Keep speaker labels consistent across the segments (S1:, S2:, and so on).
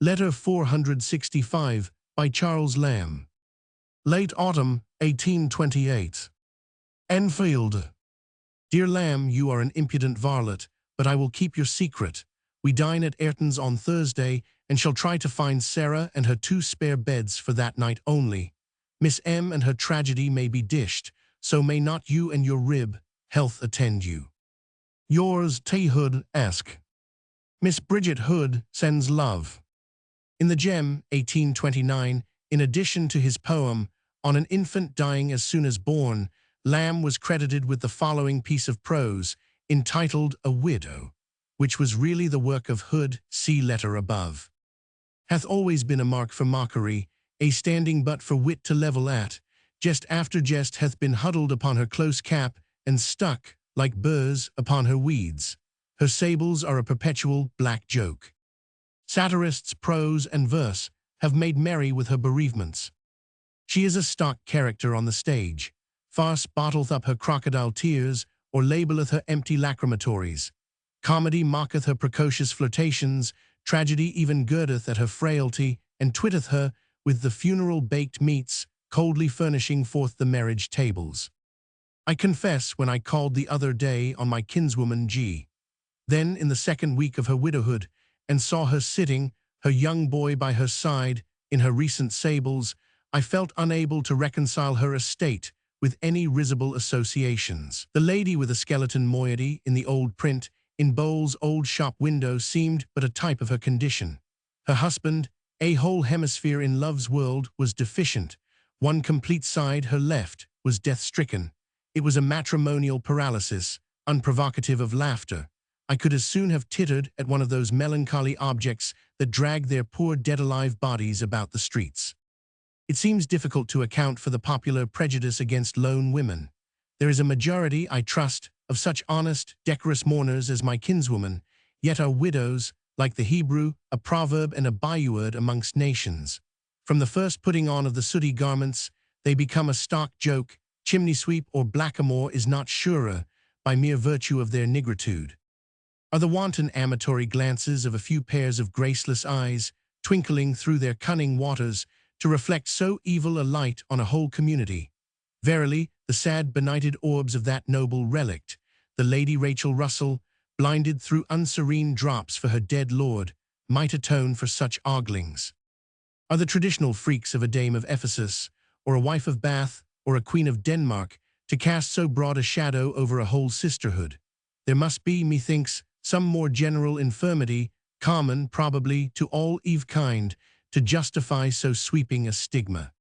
S1: Letter 465 by Charles Lamb. Late autumn, 1828. Enfield. Dear Lamb, you are an impudent varlet, but I will keep your secret. We dine at Ayrton's on Thursday, and shall try to find Sarah and her 2 spare beds for that night only. Miss M. and her tragedy may be dished, so may not you and your rib. Health attend you. Yours, T. Hood, Esq. Miss Bridget Hood sends love. In the Gem, 1829, in addition to his poem, On an Infant Dying as Soon as Born, Lamb was credited with the following piece of prose, entitled A Widow, which was really the work of Hood, see letter above. Hath always been a mark for mockery, a standing but for wit to level at, jest after jest hath been huddled upon her close cap, and stuck, like burrs, upon her weeds. Her sables are a perpetual black joke. Satirists, prose and verse, have made merry with her bereavements. She is a stock character on the stage. Farce bottleth up her crocodile tears, or labelleth her empty lacrimatories. Comedy mocketh her precocious flirtations, tragedy even girdeth at her frailty, and twitteth her with the funeral baked meats, coldly furnishing forth the marriage tables. I confess, when I called the other day on my kinswoman G. then in the 2nd week of her widowhood, and saw her sitting, her young boy by her side, in her recent sables, I felt unable to reconcile her estate with any risible associations. The lady with a skeleton moiety in the old print in Bowles' old shop window seemed but a type of her condition. Her husband, a whole hemisphere in love's world, was deficient. One complete side, her left, was death-stricken. It was a matrimonial paralysis, unprovocative of laughter. I could as soon have tittered at one of those melancholy objects that drag their poor dead-alive bodies about the streets. It seems difficult to account for the popular prejudice against lone women. There is a majority, I trust, of such honest, decorous mourners as my kinswoman, yet are widows, like the Hebrew, a proverb and a byword amongst nations. From the first putting on of the sooty garments, they become a stock joke. Chimney-sweep or blackamoor is not surer, by mere virtue of their nigritude. Are the wanton amatory glances of a few pairs of graceless eyes, twinkling through their cunning waters, to reflect so evil a light on a whole community? Verily, the sad benighted orbs of that noble relict, the Lady Rachel Russell, blinded through unserene drops for her dead lord, might atone for such oglings. Are the traditional freaks of a dame of Ephesus, or a wife of Bath, or a queen of Denmark, to cast so broad a shadow over a whole sisterhood? There must be, methinks, some more general infirmity, common, probably, to all Eve-kind, to justify so sweeping a stigma.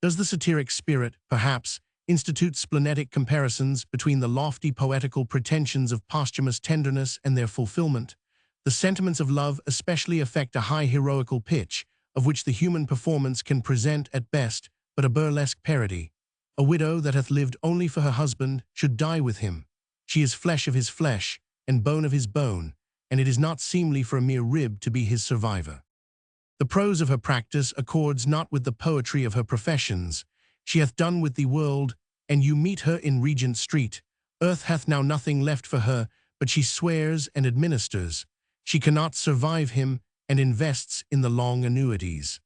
S1: Does the satiric spirit, perhaps, institute splenetic comparisons between the lofty poetical pretensions of posthumous tenderness and their fulfillment? The sentiments of love especially affect a high heroical pitch, of which the human performance can present, at best, but a burlesque parody. A widow that hath lived only for her husband should die with him. She is flesh of his flesh, and bone of his bone, and it is not seemly for a mere rib to be his survivor. The prose of her practice accords not with the poetry of her professions. She hath done with the world, and you meet her in Regent Street. Earth hath now nothing left for her, but she swears and administers. She cannot survive him, and invests in the long annuities.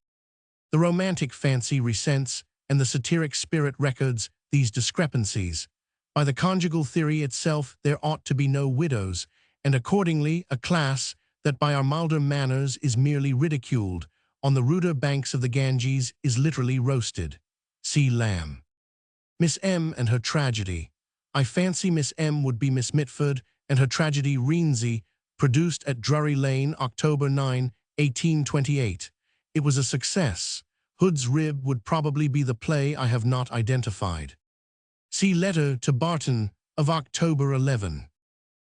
S1: The romantic fancy resents, and the satiric spirit records, these discrepancies. By the conjugal theory itself there ought to be no widows, and accordingly a class that by our milder manners is merely ridiculed, on the ruder banks of the Ganges is literally roasted. See Lamb. Miss M. and her tragedy. I fancy Miss M. would be Miss Mitford, and her tragedy Rienzi, produced at Drury Lane, October 9, 1828. It was a success. Hood's Rib would probably be the play I have not identified. See letter to Barton of October 11.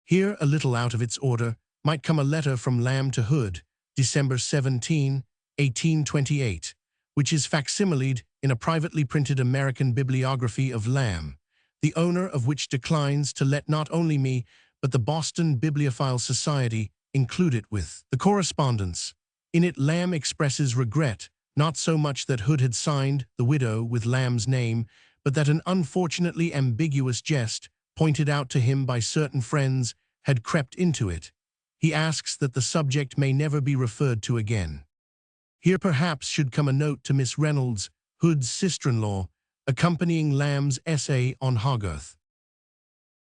S1: Here, a little out of its order, might come a letter from Lamb to Hood, December 17, 1828, which is facsimiled in a privately printed American bibliography of Lamb, the owner of which declines to let not only me, but the Boston Bibliophile Society include it with the correspondence. In it Lamb expresses regret, not so much that Hood had signed The Widow with Lamb's name, but that an unfortunately ambiguous jest, pointed out to him by certain friends, had crept into it. He asks that the subject may never be referred to again. Here perhaps should come a note to Miss Reynolds, Hood's sister-in-law, accompanying Lamb's essay on Hogarth.